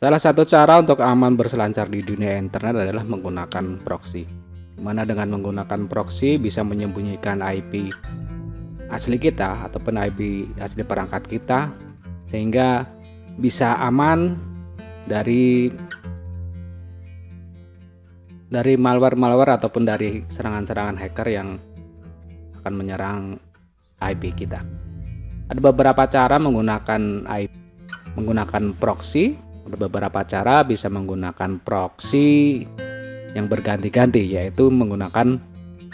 Salah satu cara untuk aman berselancar di dunia internet adalah menggunakan proxy. Dimana dengan menggunakan proxy bisa menyembunyikan IP asli kita ataupun IP asli perangkat kita, sehingga bisa aman dari malware-malware ataupun dari serangan-serangan hacker yang akan menyerang IP kita. Ada beberapa cara menggunakan proxy. Ada beberapa cara bisa menggunakan proxy yang berganti-ganti, yaitu menggunakan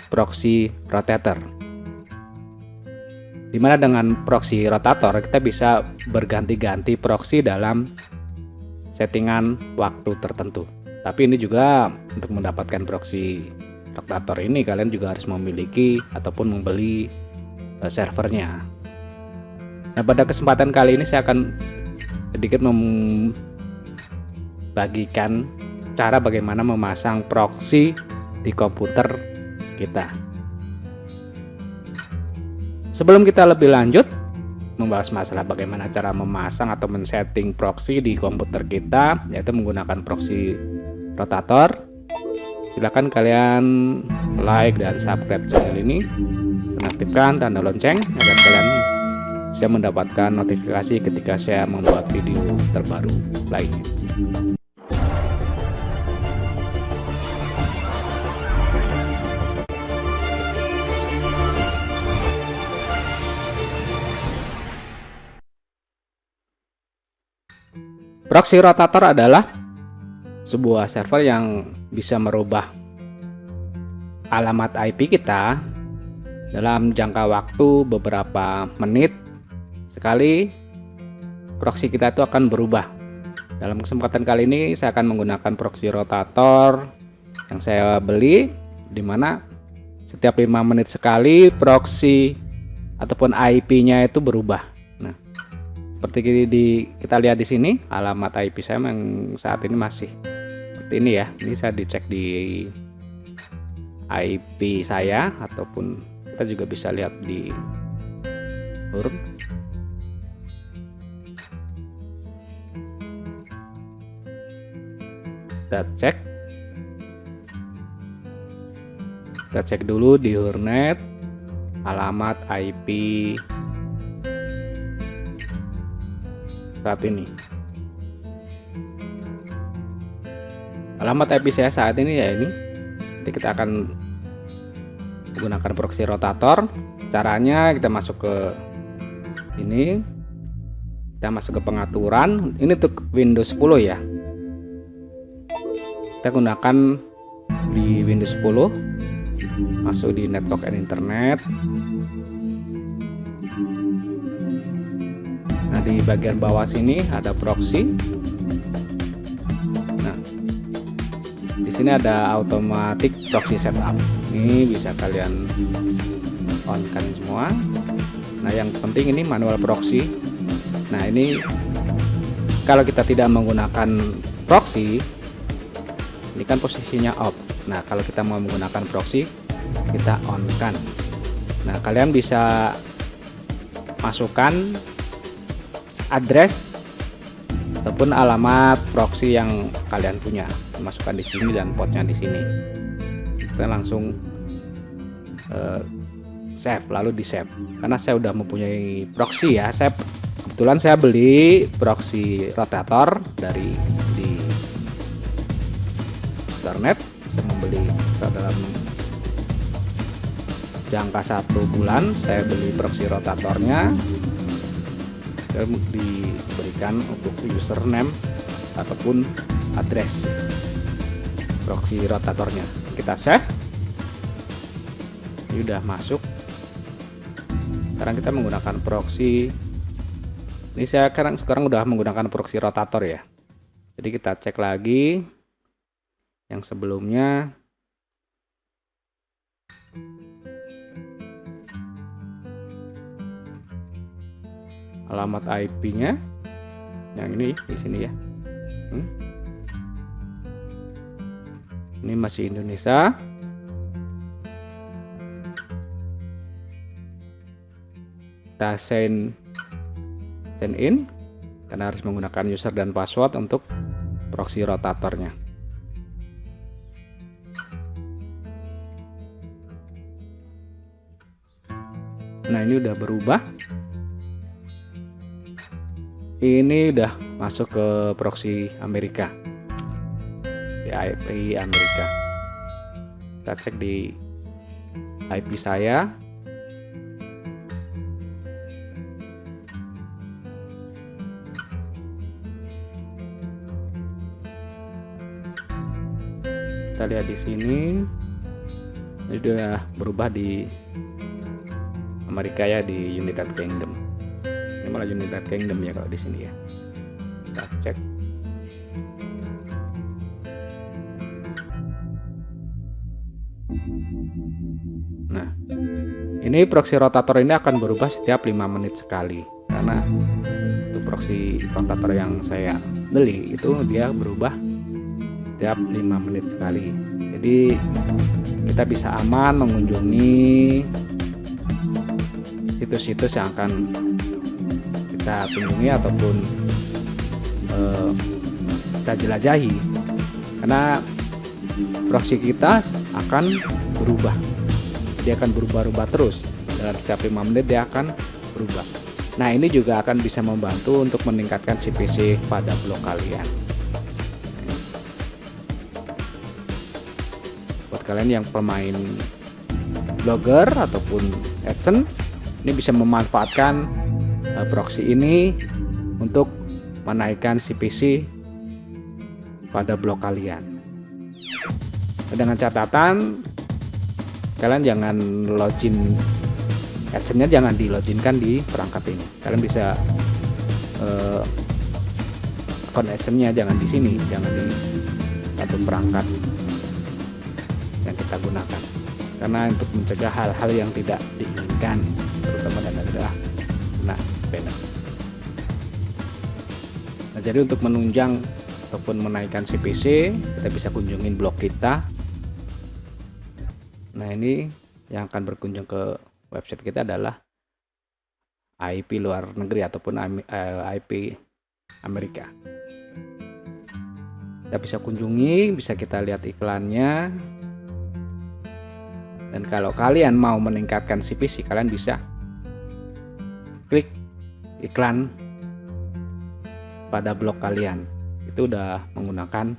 proxy rotator. Dimana dengan proxy rotator kita bisa berganti-ganti proxy dalam settingan waktu tertentu. Tapi ini juga untuk mendapatkan proxy rotator ini kalian juga harus memiliki ataupun membeli servernya. Nah, pada kesempatan kali ini saya akan sedikit membagikan cara bagaimana memasang proxy di komputer kita. Sebelum kita lebih lanjut membahas masalah bagaimana cara memasang atau men-setting proxy di komputer kita, yaitu menggunakan proxy rotator, silakan kalian like dan subscribe channel ini dan aktifkan tanda lonceng agar kalian bisa mendapatkan notifikasi ketika saya membuat video terbaru lainnya. Proxy rotator adalah sebuah server yang bisa merubah alamat IP kita dalam jangka waktu beberapa menit sekali. Proxy kita itu akan berubah. Dalam kesempatan kali ini saya akan menggunakan proxy rotator yang saya beli, dimana setiap 5 menit sekali proxy ataupun IP-nya itu berubah. Nah, seperti kita lihat di sini, alamat IP saya yang saat ini masih seperti ini ya. Ini saya dicek di IP saya, ataupun kita juga bisa lihat di URL. Kita cek dulu di Hurnet alamat IP saat ini. Alamat IP saya saat ini ya ini. Jadi kita akan menggunakan proxy rotator. Caranya kita masuk ke ini. Kita masuk ke pengaturan. Ini untuk Windows 10 ya. Kita gunakan di Windows 10. Masuk di network and internet. Nah, di bagian bawah sini ada proxy. Nah, di sini ada automatic proxy setup. Ini bisa kalian on kan semua. Nah, yang penting ini manual proxy. Nah, ini kalau kita tidak menggunakan proxy, ini kan posisinya off. Nah, kalau kita mau menggunakan proxy, kita on kan. Nah, kalian bisa masukkan address ataupun alamat proxy yang kalian punya, masukkan di sini dan portnya di sini. Kita langsung save, lalu di save. Karena saya udah mempunyai proxy ya, kebetulan saya beli proxy rotator di internet. Saya membeli dalam jangka 1 bulan. Saya beli proxy rotatornya, diberikan untuk username ataupun address proxy rotatornya. Kita save. Ini udah masuk. Sekarang kita menggunakan proxy. Ini saya sekarang udah menggunakan proxy rotator ya. Jadi kita cek lagi yang sebelumnya. Alamat IP-nya yang ini di sini ya. Ini masih Indonesia. Kita sign in. karena harus menggunakan user dan password untuk proxy rotatornya. Nah, ini udah berubah. Ini udah masuk ke proxy Amerika, di IP Amerika. Kita cek di IP saya. Kita lihat di sini, ini udah berubah di Amerika ya, di United Kingdom. Ini malah United Kingdom ya kalau di sini ya. Kita cek. Nah, ini proxy rotator ini akan berubah setiap 5 menit sekali, karena itu proxy rotator yang saya beli itu dia berubah setiap 5 menit sekali. Jadi kita bisa aman mengunjungi situs-situs yang akan kita kunjungi ataupun kita jelajahi, karena proxy kita akan berubah. Dia akan berubah-ubah terus, dan setiap 5 menit dia akan berubah. Nah, ini juga akan bisa membantu untuk meningkatkan CPC pada blog kalian. Buat kalian yang pemain blogger ataupun AdSense, ini bisa memanfaatkan proxy ini untuk menaikkan CPC pada blog kalian. Dengan catatan, kalian jangan login AdSense-nya, jangan di loginkan di perangkat ini. Kalian bisa akun AdSense-nya jangan di sini, jangan di satu perangkat yang kita gunakan, karena untuk mencegah hal-hal yang tidak diinginkan, terutama adalah banner. Nah, jadi untuk menunjang ataupun menaikkan CPC, kita bisa kunjungin blog kita. Nah, ini yang akan berkunjung ke website kita adalah IP luar negeri ataupun IP Amerika. Kita bisa kunjungi, bisa kita lihat iklannya. Dan kalau kalian mau meningkatkan CPC, kalian bisa klik iklan pada blog kalian. Itu udah menggunakan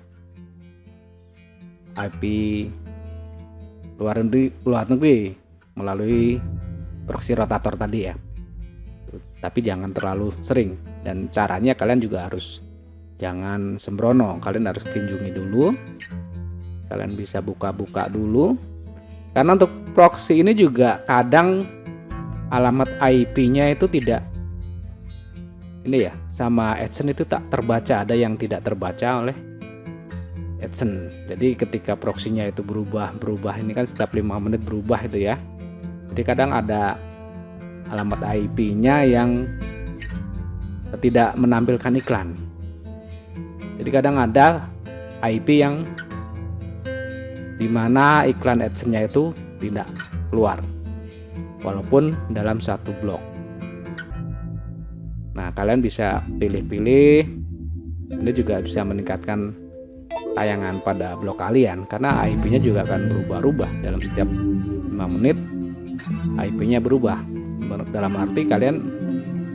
IP luar negeri melalui proxy rotator tadi ya. Tapi jangan terlalu sering, dan caranya kalian juga harus jangan sembrono. Kalian harus kunjungi dulu, kalian bisa buka-buka dulu, karena untuk proxy ini juga kadang alamat IP-nya itu tidak ini ya, sama AdSense itu tak terbaca, ada yang tidak terbaca oleh AdSense. Jadi ketika proxy-nya itu berubah ini kan setiap 5 menit berubah itu ya. Jadi kadang ada alamat IP-nya yang tidak menampilkan iklan. Jadi kadang ada IP yang dimana iklan AdSense-nya itu tidak keluar, walaupun dalam satu blog. Nah, kalian bisa pilih-pilih. Ini juga bisa meningkatkan tayangan pada blog kalian, karena IP-nya juga akan berubah-ubah dalam setiap 5 menit. IP-nya berubah, dalam arti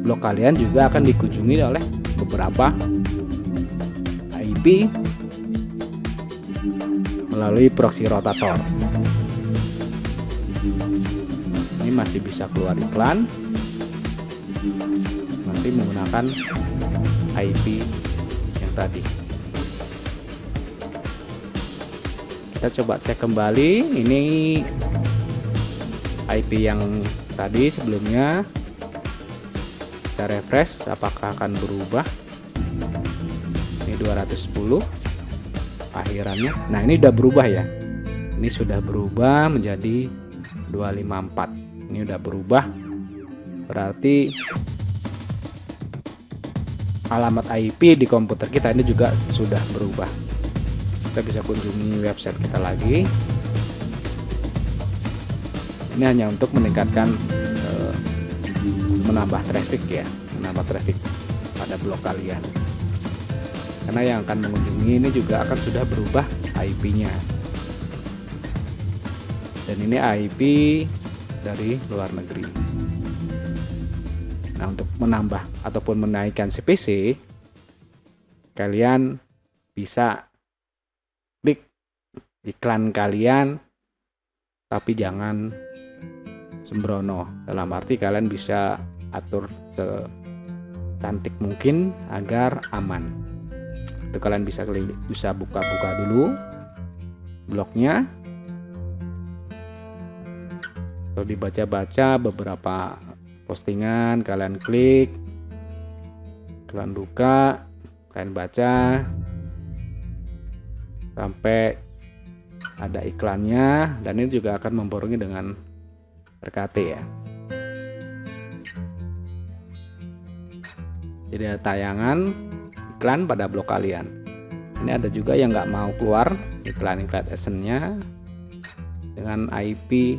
blog kalian juga akan dikunjungi oleh beberapa IP melalui proxy rotator. Ini masih bisa keluar iklan, masih menggunakan IP yang tadi. Kita coba cek kembali, ini IP yang tadi sebelumnya. Kita refresh, apakah akan berubah. Ini 210 akhirannya. Nah, ini udah berubah ya, ini sudah berubah menjadi 254. Ini udah berubah, berarti alamat IP di komputer kita ini juga sudah berubah. Kita bisa kunjungi website kita lagi. Ini hanya untuk meningkatkan menambah traffic ya, menambah traffic pada blog kalian, karena yang akan mengunjungi ini juga akan sudah berubah IP-nya, dan ini IP dari luar negeri. Nah, untuk menambah ataupun menaikkan CPC, kalian bisa klik iklan kalian, tapi jangan sembrono. Dalam arti kalian bisa atur secantik mungkin agar aman. Itu kalian bisa buka-buka dulu blognya, kalau dibaca-baca beberapa postingan, kalian klik, kalian buka, kalian baca sampai ada iklannya, dan ini juga akan memborongi dengan RKT ya. Jadi ada tayangan iklan pada blog kalian. Ini ada juga yang nggak mau keluar iklan-iklan AdSense-nya dengan IP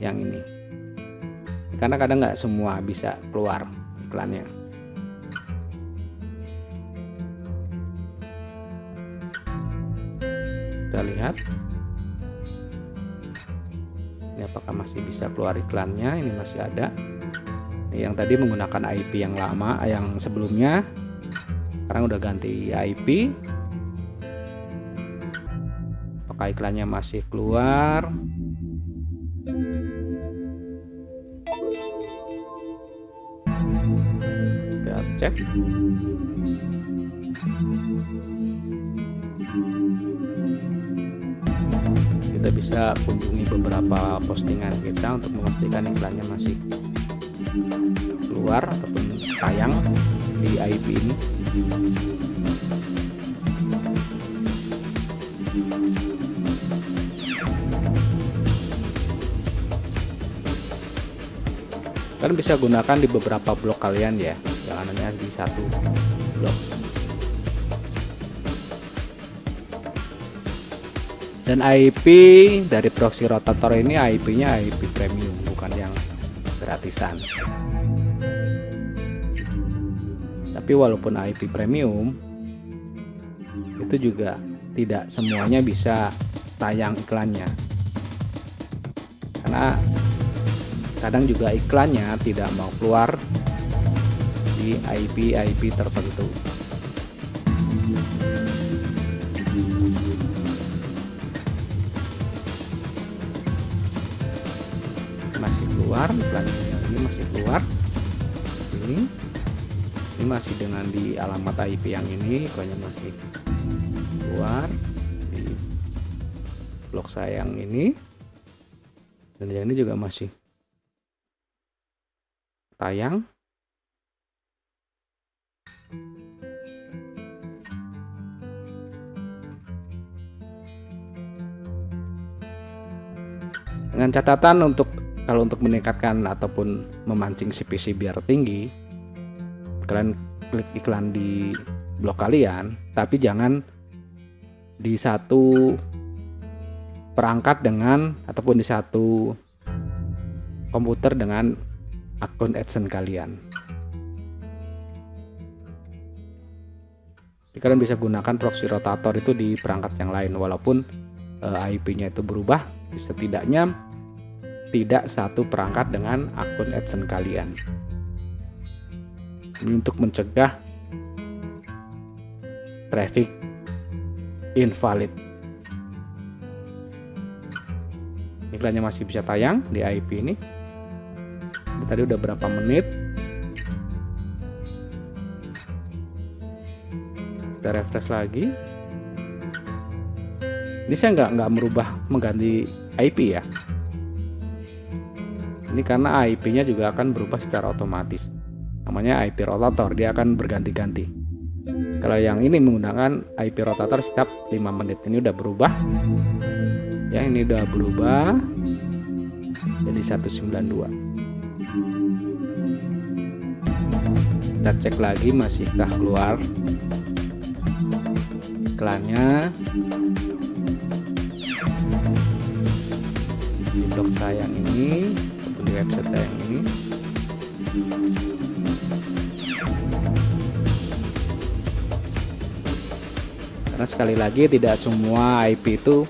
yang ini, karena kadang nggak semua bisa keluar iklannya. Kita lihat ini apakah masih bisa keluar iklannya. Ini masih ada. Ini yang tadi menggunakan IP yang lama, yang sebelumnya, sekarang udah ganti IP. Apakah iklannya masih keluar? Kita cek. Kita bisa kunjungi beberapa postingan kita untuk memastikan iklannya masih keluar ataupun tayang di IP ini. Kalian bisa gunakan di beberapa blog kalian ya, jangan hanya di satu blog. Dan IP dari proxy rotator ini IP-nya IP premium, bukan yang gratisan. Tapi walaupun IP premium, itu juga tidak semuanya bisa tayang iklannya, karena kadang juga iklannya tidak mau keluar di IP tertentu. Masih keluar iklannya, ini masih keluar. Ini masih dengan di alamat IP yang ini, iklannya masih keluar di blog saya yang ini, dan yang ini juga masih tayang. Dengan catatan kalau untuk meningkatkan ataupun memancing CPC biar tinggi, kalian klik iklan di blog kalian, tapi jangan di satu perangkat dengan ataupun di satu komputer dengan akun AdSense kalian. Jadi kalian bisa gunakan proxy rotator itu di perangkat yang lain, walaupun IP-nya itu berubah, setidaknya tidak satu perangkat dengan akun AdSense kalian. Ini untuk mencegah traffic invalid. Iklannya masih bisa tayang di IP ini. Tadi udah berapa menit? Kita refresh lagi. Ini saya nggak merubah mengganti IP ya. Ini karena IP-nya juga akan berubah secara otomatis. Namanya IP rotator, dia akan berganti-ganti. Kalau yang ini menggunakan IP rotator setiap 5 menit. Ini udah berubah. Ya, ini udah berubah jadi 192. Kita cek lagi masihkah keluar iklannya. Di blog saya yang ini ataupun di website saya yang ini. Karena sekali lagi tidak semua IP itu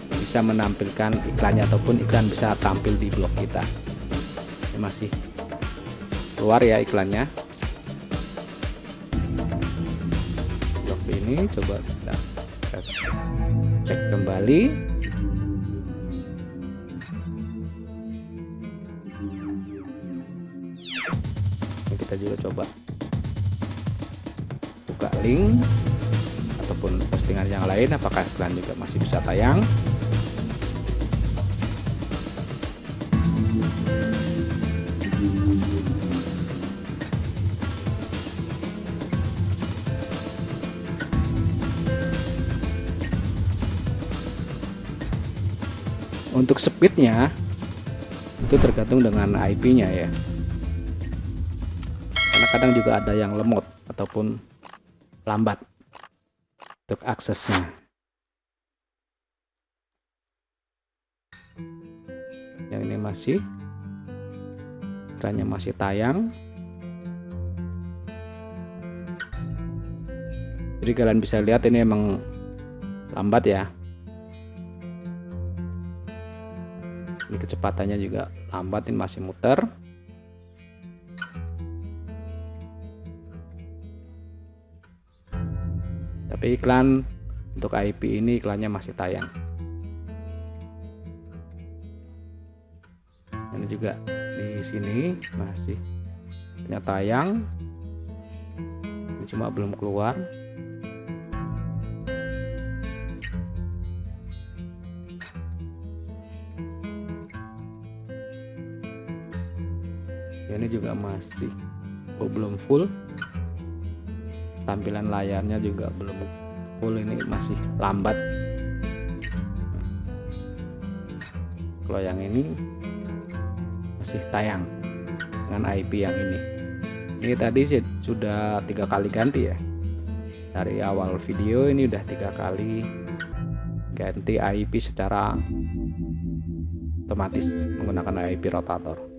bisa menampilkan iklannya ataupun iklan bisa tampil di blog kita. Ini masih keluar ya iklannya. Blog ini coba kita cek kembali. Ini kita juga coba buka link ataupun postingan yang lain, apakah iklan juga masih bisa tayang. Untuk speednya itu tergantung dengan IP-nya ya, karena kadang juga ada yang lemot ataupun lambat untuk aksesnya. Yang ini masih iklannya masih tayang, jadi kalian bisa lihat ini emang lambat ya. Ini kecepatannya juga lambat, ini masih muter. Tapi iklan untuk IP ini iklannya masih tayang. Ini juga di sini masih punya tayang. Ini cuma belum keluar. Ini juga masih belum full, tampilan layarnya juga belum full, ini masih lambat. Kalau yang ini masih tayang dengan IP yang ini tadi sudah 3 kali ganti ya, dari awal video ini udah 3 kali ganti IP secara otomatis menggunakan IP rotator.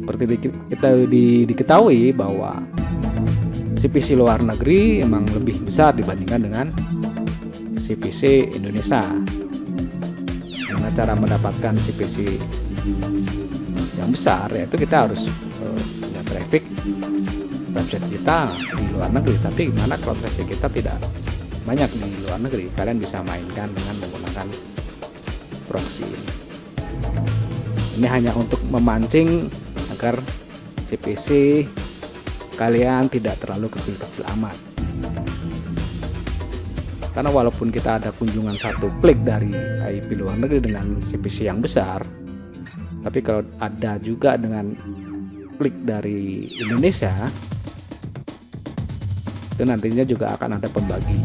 Seperti kita diketahui bahwa CPC luar negeri emang lebih besar dibandingkan dengan CPC Indonesia. Karena cara mendapatkan CPC yang besar yaitu kita harus punya traffic website kita di luar negeri. Tapi gimana kalau traffic kita tidak banyak di luar negeri? Kalian bisa mainkan dengan menggunakan proxy ini. Ini hanya untuk memancing agar CPC kalian tidak terlalu kecil-kecil amat. Karena walaupun kita ada kunjungan 1 klik dari IP luar negeri dengan CPC yang besar, tapi kalau ada juga dengan klik dari Indonesia, itu nantinya juga akan ada pembagi.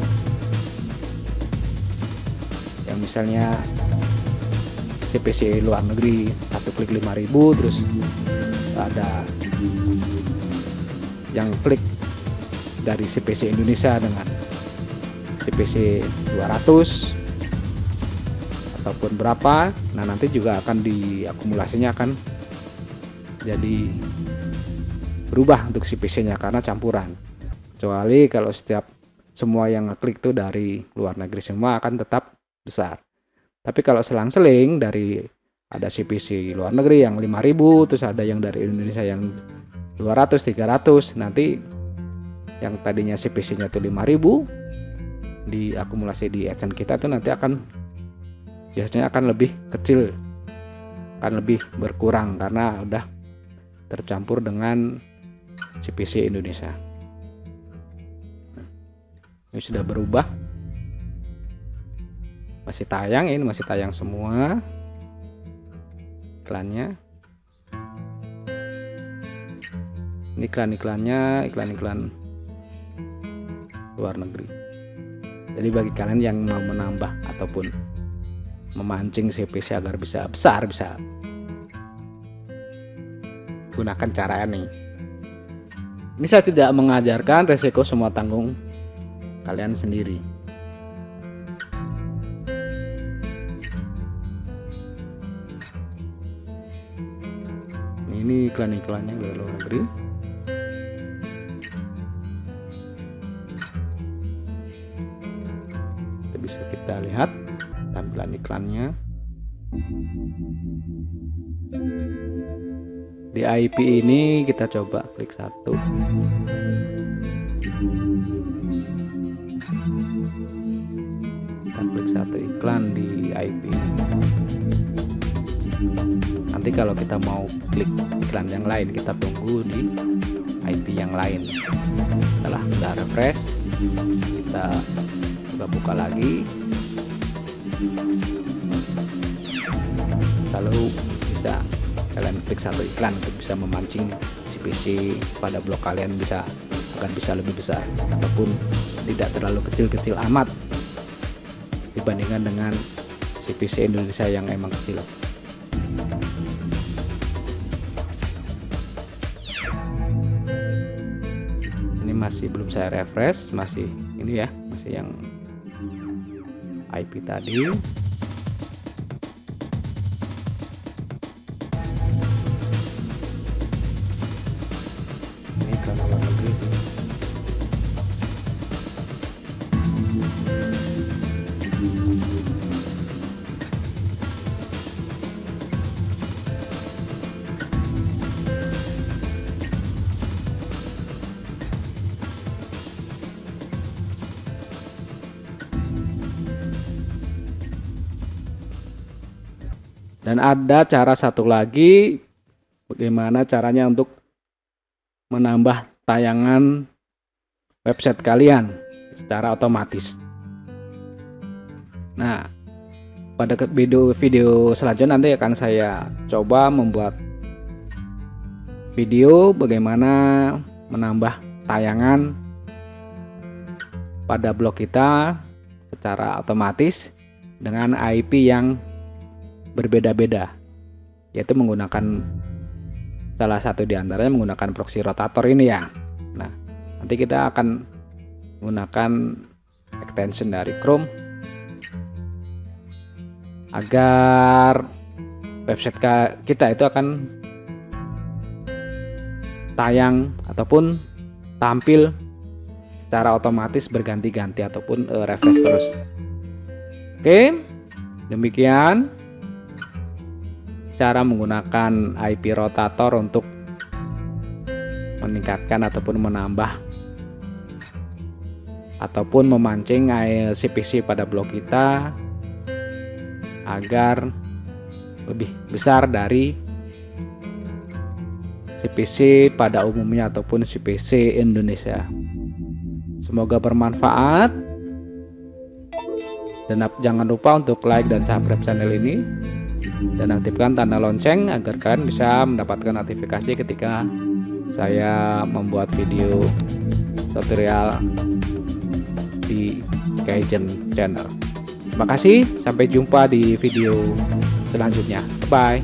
Yang misalnya CPC luar negeri 1 klik 5.000, terus ada yang klik dari CPC Indonesia dengan CPC 200 ataupun berapa, nah nanti juga akan diakumulasinya akan jadi berubah untuk CPC nya karena campuran. Kecuali kalau semua yang ngeklik itu dari luar negeri semua akan tetap besar. Tapi kalau selang-seling dari ada CPC luar negeri yang 5.000, terus ada yang dari Indonesia yang 200, 300, nanti yang tadinya CPC-nya itu 5.000 diakumulasi di AdSense kita itu nanti biasanya akan lebih kecil, akan lebih berkurang karena udah tercampur dengan CPC Indonesia. Ini sudah berubah, masih tayang, ini masih tayang semua iklannya. Ini iklan-iklannya iklan luar negeri. Jadi bagi kalian yang mau menambah ataupun memancing CPC agar bisa besar, bisa gunakan cara ini. Ini saya tidak mengajarkan, resiko semua tanggung kalian sendiri. Ini ini iklan-iklannya dari luar negeri. Bisa kita lihat tampilan iklannya. Di IP ini kita coba klik satu. Kita klik satu iklan di IP. Nanti kalau kita mau klik iklan yang lain, kita tunggu di IP yang lain. Setelah kita refresh, kita buka lagi, lalu bisa kalian klik satu iklan untuk bisa memancing CPC pada blog kalian akan bisa lebih besar ataupun tidak terlalu kecil-kecil amat dibandingkan dengan CPC Indonesia yang emang kecil. Ini masih belum saya refresh, masih ini ya, masih yang IP tadi. Ini kalau luar negeri. Dan ada cara satu lagi, bagaimana caranya untuk menambah tayangan website kalian secara otomatis. Nah, pada video selanjutnya nanti akan saya coba membuat video bagaimana menambah tayangan pada blog kita secara otomatis dengan IP yang berbeda-beda, yaitu menggunakan salah satu diantaranya menggunakan proxy rotator ini ya. Nah, nanti kita akan menggunakan extension dari Chrome agar website kita itu akan tayang ataupun tampil secara otomatis berganti-ganti ataupun refresh terus. Oke, demikian cara menggunakan IP rotator untuk meningkatkan ataupun menambah ataupun memancing CPC pada blog kita agar lebih besar dari CPC pada umumnya ataupun CPC Indonesia. Semoga bermanfaat, dan jangan lupa untuk like dan subscribe channel ini dan aktifkan tanda lonceng agar kalian bisa mendapatkan notifikasi ketika saya membuat video tutorial di Kaizen channel. Terima kasih, sampai jumpa di video selanjutnya. Bye.